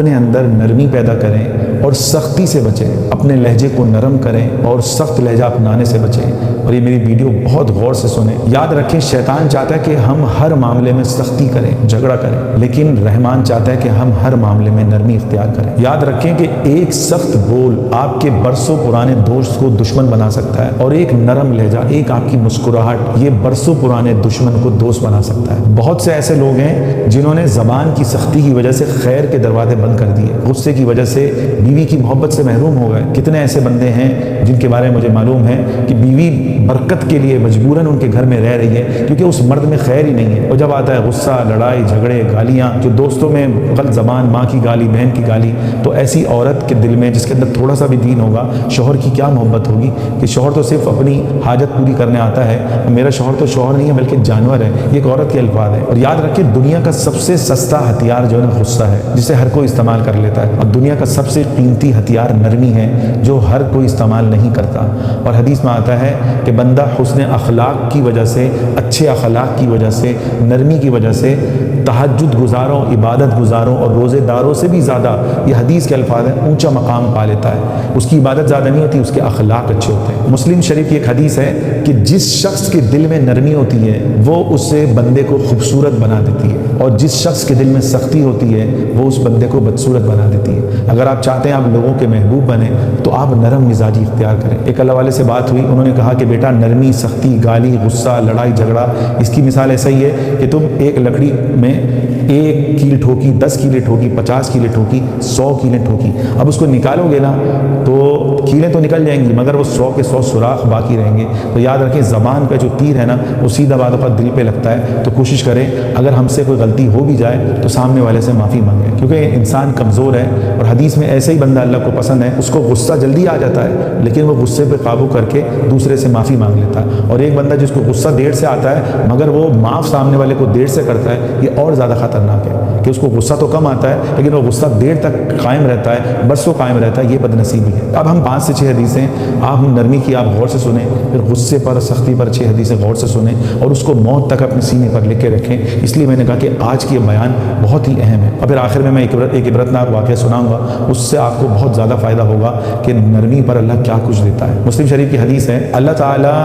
اپنے اندر نرمی پیدا کریں اور سختی سے بچیں، اپنے لہجے کو نرم کریں اور سخت لہجہ اپنانے سے بچیں۔ اور یہ میری ویڈیو بہت غور سے سنیں۔ یاد رکھیں شیطان چاہتا ہے کہ ہم ہر معاملے میں سختی کریں، جھگڑا کریں، لیکن رحمان چاہتا ہے کہ ہم ہر معاملے میں نرمی اختیار کریں۔ یاد رکھیں کہ ایک سخت بول آپ کے برسوں پرانے دوست کو دشمن بنا سکتا ہے، اور ایک نرم لہجہ، ایک آپ کی مسکراہٹ، یہ برسوں پرانے دشمن کو دوست بنا سکتا ہے۔ بہت سے ایسے لوگ ہیں جنہوں نے زبان کی سختی کی وجہ سے خیر کے دروازے بند کر دیے، غصے کی وجہ سے بیوی کی محبت سے محروم ہو گئے۔ کتنے ایسے بندے ہیں جن کے بارے میں مجھے معلوم ہے کہ بیوی برکت کے لیے مجبوراً ان کے گھر میں رہ رہی ہے کیونکہ اس مرد میں خیر ہی نہیں ہے، اور جب آتا ہے غصہ، لڑائی جھگڑے، گالیاں، جو دوستوں میں غلط زبان، ماں کی گالی، بہن کی گالی، تو ایسی عورت کے دل میں جس کے اندر تھوڑا سا بھی دین ہوگا، شوہر کی کیا محبت ہوگی کہ شوہر تو صرف اپنی حاجت پوری کرنے آتا ہے، میرا شوہر تو شوہر نہیں ہے بلکہ جانور ہے۔ یہ ایک عورت کے الفاظ ہیں۔ اور یاد رکھیں دنیا کا سب سے سستا ہتھیار جو ہے نا غصہ ہے، جسے ہر کوئی استعمال کر لیتا ہے، اور دنیا کا سب سے قیمتی ہتھیار نرمی ہے جو ہر کوئی استعمال نہیں کرتا۔ اور حدیث میں آتا ہے کہ بندہ حسن اخلاق کی وجہ سے، اچھے اخلاق کی وجہ سے، نرمی کی وجہ سے تہجد گزاروں، عبادت گزاروں اور روزے داروں سے بھی زیادہ، یہ حدیث کے الفاظ ہیں، اونچا مقام پا لیتا ہے۔ اس کی عبادت زیادہ نہیں ہوتی، اس کے اخلاق اچھے ہوتے ہیں۔ مسلم شریف کی ایک حدیث ہے کہ جس شخص کے دل میں نرمی ہوتی ہے وہ اس سے بندے کو خوبصورت بنا دیتی ہے، اور جس شخص کے دل میں سختی ہوتی ہے وہ اس بندے کو بدصورت بنا دیتی ہے۔ اگر آپ چاہتے ہیں آپ لوگوں کے محبوب بنیں تو آپ نرم مزاجی اختیار کریں۔ ایک اللہ والے سے بات ہوئی، انہوں نے کہا کہ بیٹا نرمی، سختی، گالی، غصہ، لڑائی جھگڑا، اس کی مثال ایسا ہی ہے کہ تم ایک لکڑی میں 1 کیل ٹھوکی، 10 کیلیں ٹھوکی، 50 کیلیں ٹھوکی، 100 کیلیں ٹھوکی، اب اس کو نکالو گے نا تو کیلیں تو نکل جائیں گی مگر وہ 100 کے 100 سوراخ باقی رہیں گے۔ تو یاد رکھیں زبان کا جو تیر ہے نا وہ سیدھا بعض اوقات دل پہ لگتا ہے، تو کوشش کریں اگر ہم سے کوئی غلطی ہو بھی جائے تو سامنے والے سے معافی مانگیں، کیونکہ انسان کمزور ہے، اور حدیث میں ایسے ہی بندہ اللہ کو پسند ہے، اس کو غصہ جلدی آ جاتا ہے لیکن وہ غصے پہ قابو کر کے دوسرے سے معافی مانگ لیتا ہے، اور ایک بندہ جس کو غصہ دیر سے آتا ہے مگر وہ معاف سامنے والے کو دیر سے کرتا ہے، یہ اور زیادہ خطرناک ہے کہ اس کو غصہ تو کم آتا ہے لیکن وہ غصہ دیر تک قائم رہتا ہے، برسوں قائم رہتا ہے، یہ بد نصیبی ہے۔ اب ہم 5 سے 6 حدیثیں آپ نرمی کی آپ غور سے سنیں، پھر غصے پر، سختی پر 6 حدیثیں غور سے سنیں، اور اس کو موت تک اپنے سینے پر لکھ کے رکھیں۔ اس لیے میں نے کہا کہ آج کی یہ بیان بہت ہی اہم ہے، اور پھر آخر میں ایک عبرتناک واقعہ سناؤں گا، اس سے آپ کو بہت زیادہ فائدہ ہوگا کہ نرمی پر اللہ کیا کچھ دیتا ہے۔ مسلم شریف کی حدیث ہے، اللہ تعالیٰ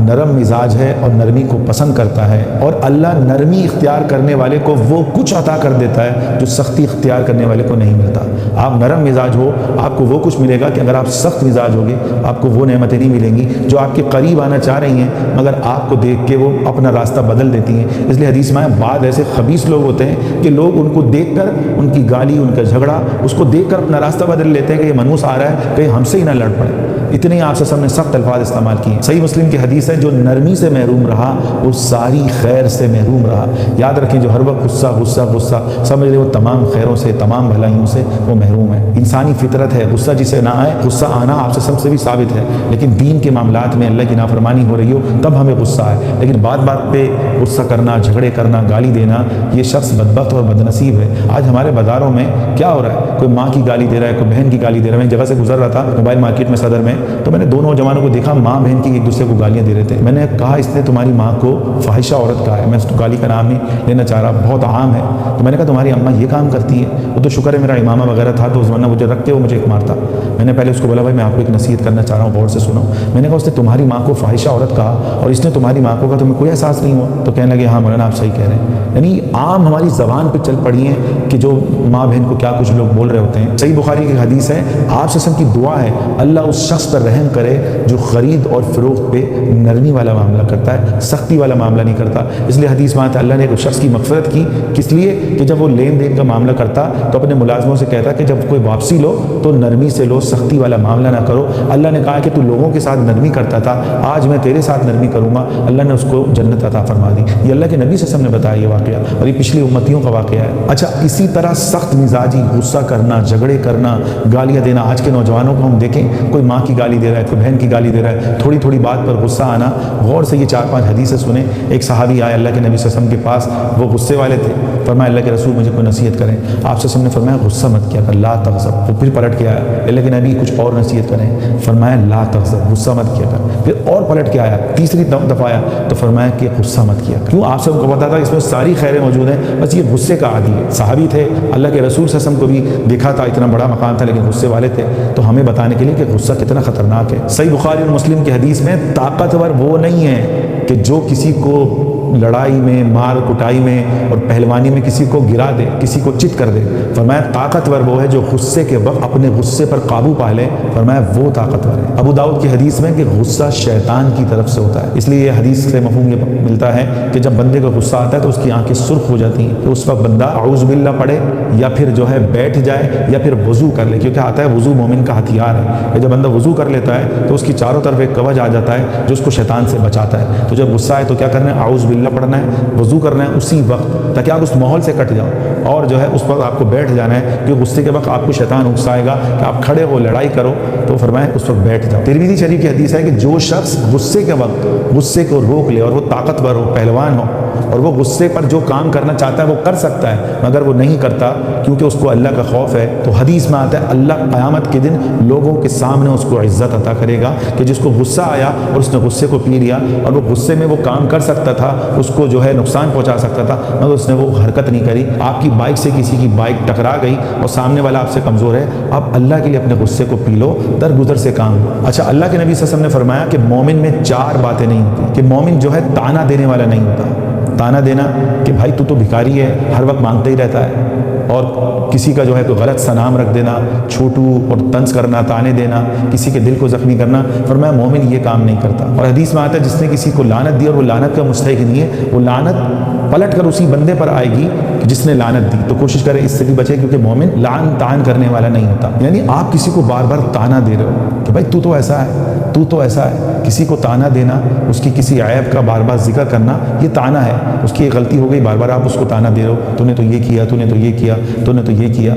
نرم مزاج ہے اور نرمی کو پسند کرتا ہے، اور اللہ نرمی اختیار کرنے والے کو وہ کچھ عطا کر دیتا ہے جو سختی اختیار کرنے والے کو نہیں ملتا۔ آپ نرم مزاج ہو آپ کو وہ کچھ ملے گا کہ اگر آپ سخت مزاج ہوگے آپ کو وہ نعمتیں نہیں ملیں گی جو آپ کے قریب آنا چاہ رہی ہیں مگر آپ کو دیکھ کے وہ اپنا راستہ بدل دیتی ہیں۔ اس لیے حدیث میں بعض ایسے خبیث لوگ ہوتے ہیں کہ لوگ ان کو دیکھ کر، ان کی گالی، ان کا جھگڑا، اس کو دیکھ کر اپنا راستہ بدل لیتے ہیں کہ یہ منحوس آ رہا ہے کہیں ہم سے ہی نہ لڑ پڑے۔ اتنے ہی آپ سے نے سخت الفاظ استعمال کیے۔ صحیح مسلم کی حدیث ہے، جو نرمی سے محروم رہا وہ ساری خیر سے محروم رہا۔ یاد رکھیں جو ہر وقت غصہ غصہ غصہ سمجھ رہے وہ تمام خیروں سے، تمام بھلائیوں سے وہ محروم ہے۔ انسانی فطرت ہے، غصہ جسے نہ آئے، غصہ آنا آپ سے سب سے بھی ثابت ہے، لیکن دین کے معاملات میں اللہ کی نافرمانی ہو رہی ہو تب ہمیں غصہ آئے، لیکن بات بات پہ غصہ کرنا، جھگڑے کرنا، گالی دینا، یہ شخص بدبخت اور بد نصیب ہے۔ آج ہمارے بازاروں میں کیا ہو رہا ہے، کوئی ماں کی گالی دے رہا ہے، کوئی بہن کی گالی دے رہا ہے۔ میں جگہ سے گزر رہا تھا موبائل مارکیٹ میں صدر میں، تو میں نے دو نوجوانوں کو دیکھا، ماں بہن کی ایک دوسرے کو گالیاں دے رہے تھے۔ میں نے کہا اس نے تمہاری ماں کو فاحشہ عورت کہا ہے، میں اس گالی کا نام نہیں لینا چاہ رہا، بہت عام ہے۔ تو میں نے کہا تمہاری اماں یہ کام کرتی ہے؟ وہ تو شکر ہے میرا امامہ وغیرہ تھا تو ورنہ مجھے رکھتے ہو مجھے ایک مارتا۔ میں نے پہلے اس کو بولا بھائی میں آپ کو ایک نصیحت کرنا چاہ رہا ہوں، غور سے سنو۔ میں نے کہا اس نے تمہاری ماں کو فاحشہ عورت کہا اور اس نے تمہاری ماں کو کہا، تمہیں کوئی احساس نہیں ہوا؟ تو کہنے لگے ہاں مولانا آپ صحیح کہہ رہے ہیں۔ یعنی عام ہماری زبان پہ چل پڑی ہیں کہ جو ماں بہن کو کیا کچھ لوگ بول رہے ہوتے ہیں۔ صحیح بخاری کی حدیث ہے، آپ سے کی دعا ہے اللہ اس شخص پر رحم کرے جو خرید اور فروخت پہ نرمی والا معاملہ کرتا ہے، سختی والا معاملہ نہیں کرتا۔ اس لیے حدیث میں آتا ہے اللہ نے ایک شخص کی مغفرت کی، کس لیے کہ جب وہ لین دین کا معاملہ کرتا تو اپنے ملازموں سے کہتا کہ جب کوئی واپسی لو تو نرمی سے لو، سختی والا معاملہ نہ کرو۔ اللہ نے کہا کہ تو لوگوں کے ساتھ نرمی کرتا تھا، آج میں تیرے ساتھ نرمی کروں گا، اللہ نے اس کو جنت عطا فرما دی۔ یہ اللہ کے نبی صلی اللہ علیہ وسلم نے بتایا یہ واقعہ، اور یہ پچھلی امتیوں کا واقعہ ہے۔ اچھا اسی طرح سخت مزاجی، غصہ کرنا، جھگڑے کرنا، گالیاں دینا، آج کے نوجوانوں کو ہم دیکھیں کوئی ماں کی گالی دے رہا ہے، کوئی بہن کی گالی دے رہا ہے، تھوڑی تھوڑی بات پر غصہ آنا۔ غور سے یہ 4-5 حدیثیں سنیں۔ ایک صحابی آئے اللہ کے نبی صلی اللہ علیہ وسلم کے پاس، وہ غصے والے تھے، فرمایا اللہ کے رسول مجھے کوئی نصیحت کریں۔ آپ سے نے فرمایا غصہ مت کیا کر، لا تغضب۔ وہ پھر پلٹ کے آیا، اللہ کے نبی کچھ اور نصیحت کریں، فرمایا لا تغضب، غصہ مت کیا کر۔ پھر اور پلٹ کے آیا، تیسری دفعہ آیا تو فرمایا کہ غصہ مت کیا کر۔ کیوں؟ آپ سے کو پتا تھا اس میں ساری خیریں موجود ہیں، بس یہ غصے کا عادی ہے۔ صحابی تھے، اللہ کے رسول صلی اللہ علیہ وسلم کو بھی دیکھا تھا، اتنا بڑا مقام تھا لیکن غصے والے تھے، تو ہمیں بتانے کے لیے کہ غصہ کتنا خطرناک ہے۔ صحیح بخاری اور مسلم کی حدیث میں طاقتور وہ نہیں ہے کہ جو کسی کو لڑائی میں، مار کٹائی میں اور پہلوانی میں کسی کو گرا دے، کسی کو چت کر دے۔ فرمایا طاقتور وہ ہے جو غصے کے وقت اپنے غصے پر قابو پا لے، فرمایا وہ طاقتور ہے۔ ابو داؤد کی حدیث میں کہ غصہ شیطان کی طرف سے ہوتا ہے، اس لیے یہ حدیث سے مفہوم یہ ملتا ہے کہ جب بندے کو غصہ آتا ہے تو اس کی آنکھیں سرخ ہو جاتی ہیں، تو اس وقت بندہ اعوذ باللہ پڑھے یا پھر جو ہے بیٹھ جائے یا پھر وضو کر لے، کیونکہ آتا ہے وضو مومن کا ہتھیار ہے کہ جب بندہ وضو کر لیتا ہے تو اس کی چاروں طرف ایک کوچ آ جاتا ہے جو اس کو شیطان سے بچاتا ہے۔ تو جب غصہ آئے تو کیا کرنا ہے؟ اعوذ باللہ پڑھنا ہے، وضو کرنا ہے اسی وقت، تاکہ آپ اس ماحول سے کٹ جاؤ اور جو ہے اس وقت آپ کو بیٹھ جانا ہے، کیونکہ غصے کے وقت آپ کو شیطان اکسائے گا کہ آپ کھڑے ہو لڑائی کرو، تو فرمائے اس وقت بیٹھ جاؤ۔ ترمذی شریف کی حدیث ہے کہ جو شخص غصے کے وقت غصے کو روک لے اور وہ طاقتور ہو، پہلوان ہو، اور وہ غصے پر جو کام کرنا چاہتا ہے وہ کر سکتا ہے مگر وہ نہیں کرتا کیونکہ اس کو اللہ کا خوف ہے، تو حدیث میں آتا ہے اللہ قیامت کے دن لوگوں کے سامنے اس کو عزت عطا کرے گا کہ جس کو غصہ آیا اور اس نے غصے کو پی لیا اور وہ غصے میں وہ کام کر سکتا تھا، اس کو جو ہے نقصان پہنچا سکتا تھا مگر اس نے وہ حرکت نہیں کری۔ آپ کی بائک سے کسی کی بائک ٹکرا گئی اور سامنے والا آپ سے کمزور ہے، آپ اللہ کے لیے اپنے غصے کو پی لو، درگزر سے کام لو۔ اچھا، اللہ کے نبی صلی اللہ علیہ وسلم نے فرمایا کہ مومن میں 4 باتیں نہیں ہوتی، کہ مومن جو ہے تانا دینے والا نہیں ہوتا۔ تانا دینا کہ بھائی تو بھکاری ہے، ہر وقت مانگتا ہی رہتا ہے، اور کسی کا جو ہے کوئی غلط سا نام رکھ دینا، چھوٹو اور طنز کرنا، تانے دینا، کسی کے دل کو زخمی کرنا، فرمایا مومن یہ کام نہیں کرتا۔ اور حدیث میں آتا ہے جس نے کسی کو لعنت دی اور وہ لعنت کا مستحق نہیں ہے، وہ لعنت پلٹ کر اسی بندے پر آئے گی جس نے لعنت دی۔ تو کوشش کرے اس سے بھی بچے، کیونکہ مومن لعن تان کرنے والا نہیں ہوتا۔ یعنی آپ کسی کو بار بار تانا دے رہے ہو کہ بھائی تو ایسا ہے، تو ایسا ہے، کسی کو تانا دینا، اس کی کسی عیب کا بار بار ذکر کرنا، یہ تانا ہے۔ اس کی ایک غلطی ہو گئی، بار بار آپ اس کو تانا دے رہے ہو، تو نے تو یہ کیا، تو نے تو یہ کیا، تو نے تو یہ کیا،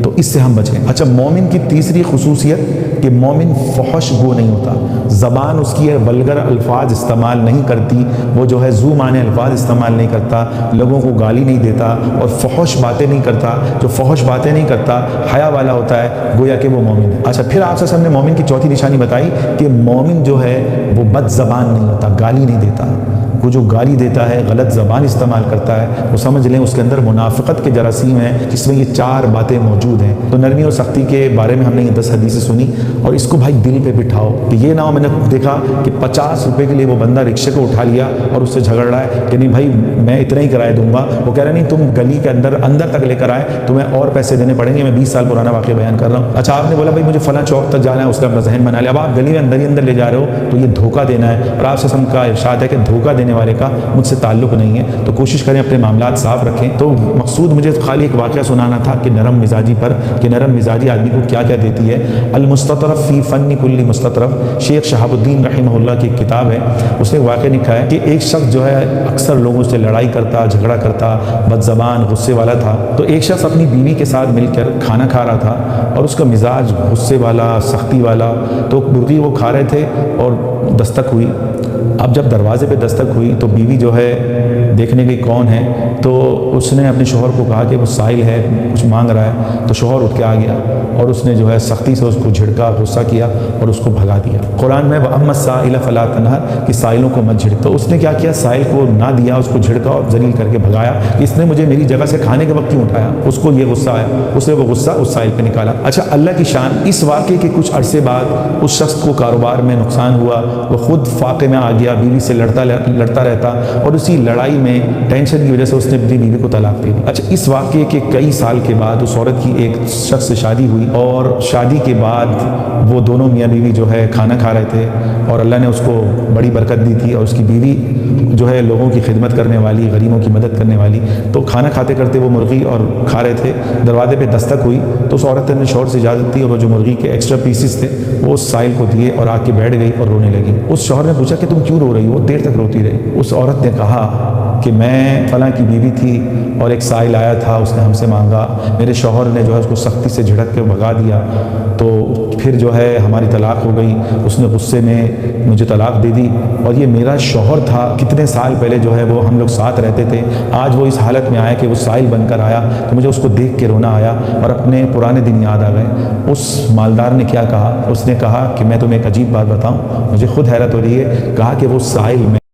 تو اس سے ہم بچیں۔ اچھا، مومن کی تیسری خصوصیت کہ مومن فحش گو نہیں ہوتا، زبان اس کی ولگر الفاظ استعمال نہیں کرتی، وہ جو ہے ذو معنی الفاظ استعمال نہیں کرتا، لوگوں کو گالی نہیں دیتا اور فحش باتیں نہیں کرتا۔ جو فحش باتیں نہیں کرتا، حیا والا ہوتا ہے، گویا کہ وہ مومن ہے۔ اچھا، پھر آپ سے ہم نے مومن کی چوتھی نشانی بتائی کہ مومن جو ہے وہ بد زبان نہیں ہوتا، گالی نہیں دیتا۔ وہ جو گالی دیتا ہے، غلط زبان استعمال کرتا ہے، وہ سمجھ لیں اس کے اندر منافقت کے جراثیم ہیں، جس میں یہ 4 باتیں موجود ہیں۔ تو نرمی اور سختی کے بارے میں ہم نے یہ 10 حدیثیں سنی، اور اس کو بھائی دل پہ بٹھاؤ کہ یہ نہ ہو میں نے دیکھا کہ 50 روپے کے لیے وہ بندہ رکشے کو اٹھا لیا اور اس سے جھگڑ رہا ہے کہ نہیں بھائی میں اتنا ہی کرایہ دوں گا، وہ کہہ رہا نہیں تم گلی کے اندر تک لے کر آئے، تمہیں اور پیسے دینے پڑیں گے، میں 20 سال پرانا واقعہ بیان کر رہا ہوں۔ اچھا، آپ نے بولا بھائی مجھے فلاں چوک تک جانا ہے، اس کا اپنا ذہن بنا لیا، اب آپ گلی میں اندر لے جا رہے ہو تو یہ دھوکہ دینا ہے، اور آپ سے ہم کا ارشاد ہے کہ دھوکہ دینے والے کا مجھ سے تعلق نہیں ہے۔ تو کوشش کریں اپنے معاملات صاف رکھیں۔ تو مقصود مجھے خالی ایک واقعہ سنانا تھا کہ نرم مزاجی پر، کہ نرم مزاجی آدمی کو کیا کیا دیتی ہے۔ المستطرف فی فن کل مستطرف، شیخ شہاب الدین رحمہ اللہ کی ایک کتاب ہے، اس نے واقعہ لکھا ہے کہ ایک شخص جو ہے اکثر لوگوں سے لڑائی کرتا، جھگڑا کرتا، بد زبان، غصے والا تھا۔ تو ایک شخص اپنی بیوی کے ساتھ مل کر کھانا کھا رہا تھا اور اس کا مزاج غصے والا، سختی والا، تو مرغی وہ کھا رہے تھے اور دستک ہوئی۔ اب جب دروازے پہ دستک ہوئی تو بیوی جو ہے دیکھنے گئی کون ہے، تو اس نے اپنے شوہر کو کہا کہ وہ سائل ہے، کچھ مانگ رہا ہے۔ تو شوہر اٹھ کے آ گیا اور اس نے جو ہے سختی سے اس کو جھڑکا، غصہ کیا اور اس کو بھگا دیا۔ قرآن میں وَأَمَّا السَّائِلَ فَلَا تَنْهَرْ، کہ سائلوں کو مت جھڑک۔ تو اس نے کیا کیا، سائل کو نہ دیا، اس کو جھڑکا اور ذلیل کر کے بھگایا کہ اس نے مجھے میری جگہ سے کھانے کے وقت کیوں اٹھایا۔ اس کو یہ غصہ آیا، اس نے وہ غصہ اس سائل پہ نکالا۔ اچھا، اللہ کی شان، اس واقعے کے کچھ عرصے بعد اس شخص کو کاروبار میں نقصان ہوا، وہ خود فاقے میں آ گیا، بیوی سے لڑتا رہتا اور اسی لڑائی میں ٹینشن کی وجہ سے اس نے اپنی بیوی کو طلاق دے دی۔ اچھا، اس واقعے کے کئی سال کے بعد اس عورت کی ایک شخص سے شادی ہوئی، اور شادی کے بعد وہ دونوں میاں بیوی جو ہے کھانا کھا رہے تھے اور اللہ نے اس کو بڑی برکت دی تھی، اور اس کی بیوی جو ہے لوگوں کی خدمت کرنے والی، غریبوں کی مدد کرنے والی۔ تو کھانا کھاتے کرتے وہ مرغی اور کھا رہے تھے، دروازے پہ دستک ہوئی تو اس عورت نے شوہر سے اجازت دی اور وہ جو مرغی کے ایکسٹرا پیسز تھے وہ اس سائل کو دیے اور آ کے بیٹھ گئی اور رونے لگی۔ اس شوہر نے پوچھا کہ تم کیوں رو رہی ہو؟ دیر تک روتی رہی۔ اس عورت نے کہا کہ میں فلاں کی بیوی تھی اور ایک سائل آیا تھا، اس نے ہم سے مانگا، میرے شوہر نے جو ہے اس کو سختی سے جھڑک کے بھگا دیا، تو پھر جو ہے ہماری طلاق ہو گئی، اس نے غصے میں مجھے طلاق دے دی، اور یہ میرا شوہر تھا، کتنے سال پہلے جو ہے وہ ہم لوگ ساتھ رہتے تھے، آج وہ اس حالت میں آیا کہ وہ سائل بن کر آیا، تو مجھے اس کو دیکھ کے رونا آیا اور اپنے پرانے دن یاد آ گئے۔ اس مالدار نے کیا کہا، اس نے کہا کہ میں تمہیں ایک عجیب بات بتاؤں، مجھے خود حیرت ہو رہی ہے، کہا کہ وہ سائل میں